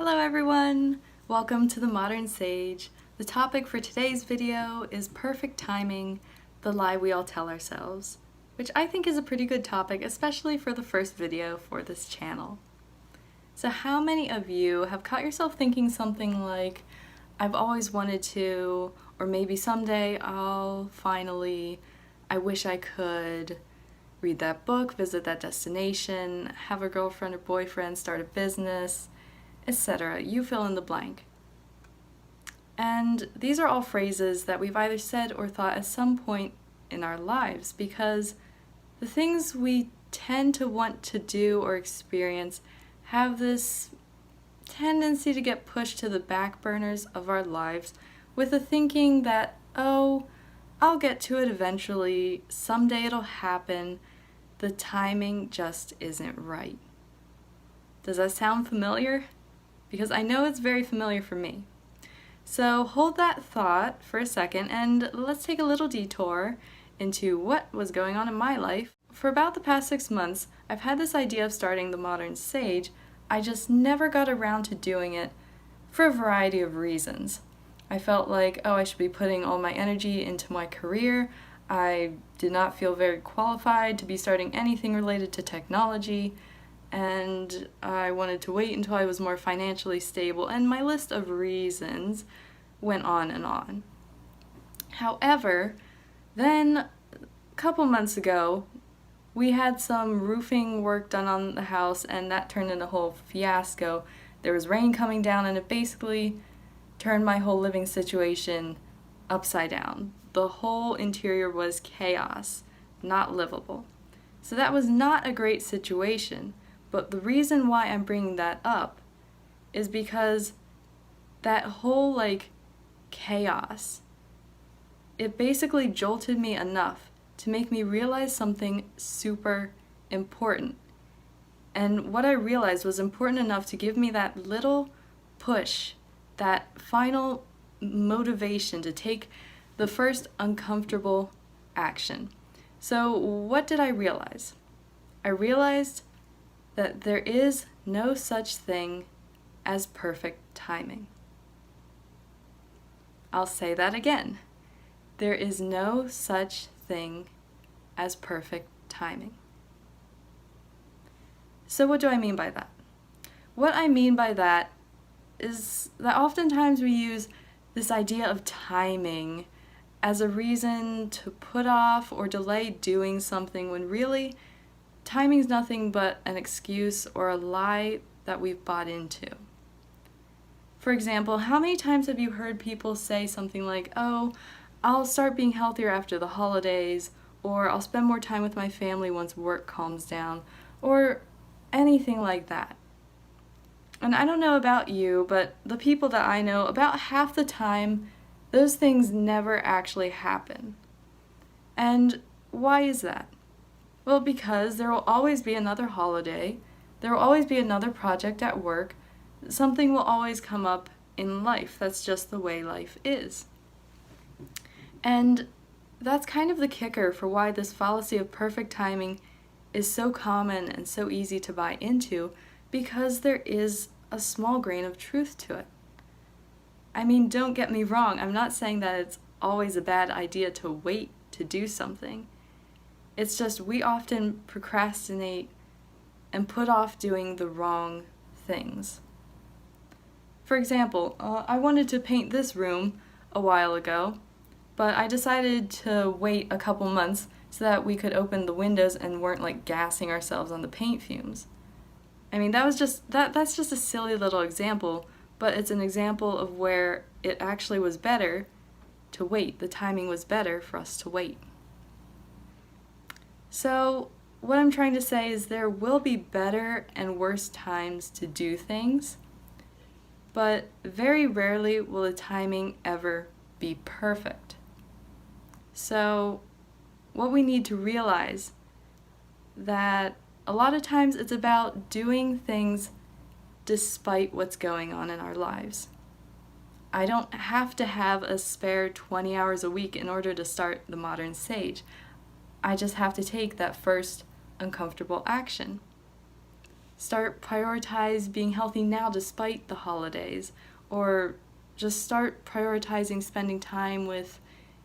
Hello everyone! Welcome to the Modern Sage. The topic for today's video is perfect timing, the lie we all tell ourselves, which I think is a pretty good topic, especially for the first video for this channel. So how many of you have caught yourself thinking something like, I've always wanted to, or maybe someday I wish I could read that book, visit that destination, have a girlfriend or boyfriend, start a business, etc. You fill in the blank. And these are all phrases that we've either said or thought at some point in our lives because the things we tend to want to do or experience have this tendency to get pushed to the back burners of our lives with the thinking that, oh, I'll get to it eventually, someday it'll happen, the timing just isn't right. Does that sound familiar? Because I know it's very familiar for me. So hold that thought for a second and let's take a little detour into what was going on in my life. For about the past 6 months, I've had this idea of starting the Modern Sage. I just never got around to doing it for a variety of reasons. I felt like, I should be putting all my energy into my career. I did not feel very qualified to be starting anything related to technology, and I wanted to wait until I was more financially stable, and my list of reasons went on and on. However, then a couple months ago, we had some roofing work done on the house, and that turned into a whole fiasco. There was rain coming down, and it basically turned my whole living situation upside down. The whole interior was chaos, not livable. So that was not a great situation. But the reason why I'm bringing that up is because that whole chaos, it basically jolted me enough to make me realize something super important. And what I realized was important enough to give me that little push, that final motivation to take the first uncomfortable action. So what did I realize? I realized that there is no such thing as perfect timing. I'll say that again. There is no such thing as perfect timing. So what do I mean by that? What I mean by that is that oftentimes we use this idea of timing as a reason to put off or delay doing something when really timing's nothing but an excuse or a lie that we've bought into. For example, how many times have you heard people say something like, I'll start being healthier after the holidays, or I'll spend more time with my family once work calms down, or anything like that. And I don't know about you, but the people that I know, about half the time, those things never actually happen. And why is that? Well, because there will always be another holiday, there will always be another project at work, something will always come up in life. That's just the way life is. And that's kind of the kicker for why this fallacy of perfect timing is so common and so easy to buy into, because there is a small grain of truth to it. I mean, don't get me wrong, I'm not saying that it's always a bad idea to wait to do something. It's just we often procrastinate and put off doing the wrong things. For example, I wanted to paint this room a while ago, but I decided to wait a couple months so that we could open the windows and weren't gassing ourselves on the paint fumes. I mean, that's just a silly little example, but it's an example of where it actually was better to wait. The timing was better for us to wait. So what I'm trying to say is there will be better and worse times to do things, but very rarely will the timing ever be perfect. So what we need to realize that a lot of times it's about doing things despite what's going on in our lives. I don't have to have a spare 20 hours a week in order to start the Modern Sage. I just have to take that first uncomfortable action. Start prioritize being healthy now despite the holidays, or just start prioritizing spending time with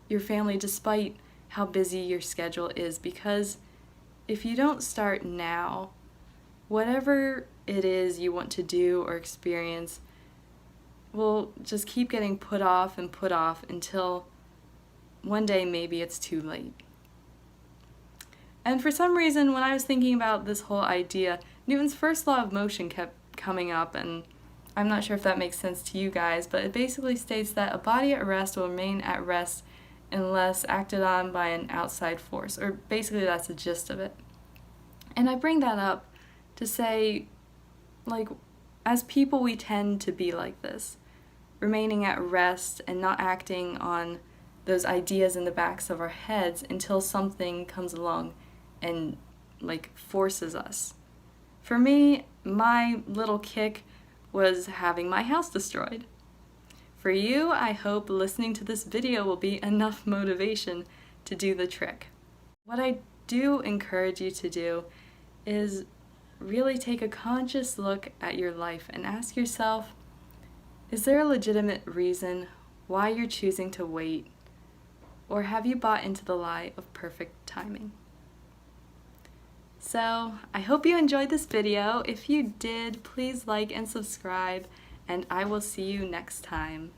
your family despite how busy your schedule is, because if you don't start now, whatever it is you want to do or experience will just keep getting put off and put off until one day maybe it's too late. And for some reason, when I was thinking about this whole idea, Newton's first law of motion kept coming up, and I'm not sure if that makes sense to you guys, but it basically states that a body at rest will remain at rest unless acted on by an outside force, or basically that's the gist of it. And I bring that up to say, like, as people we tend to be like this, remaining at rest and not acting on those ideas in the backs of our heads until something comes along and forces us. For me, my little kick was having my house destroyed. For you, I hope listening to this video will be enough motivation to do the trick. What I do encourage you to do is really take a conscious look at your life and ask yourself, is there a legitimate reason why you're choosing to wait? Or have you bought into the lie of perfect timing? So, I hope you enjoyed this video. If you did, please like and subscribe, and I will see you next time.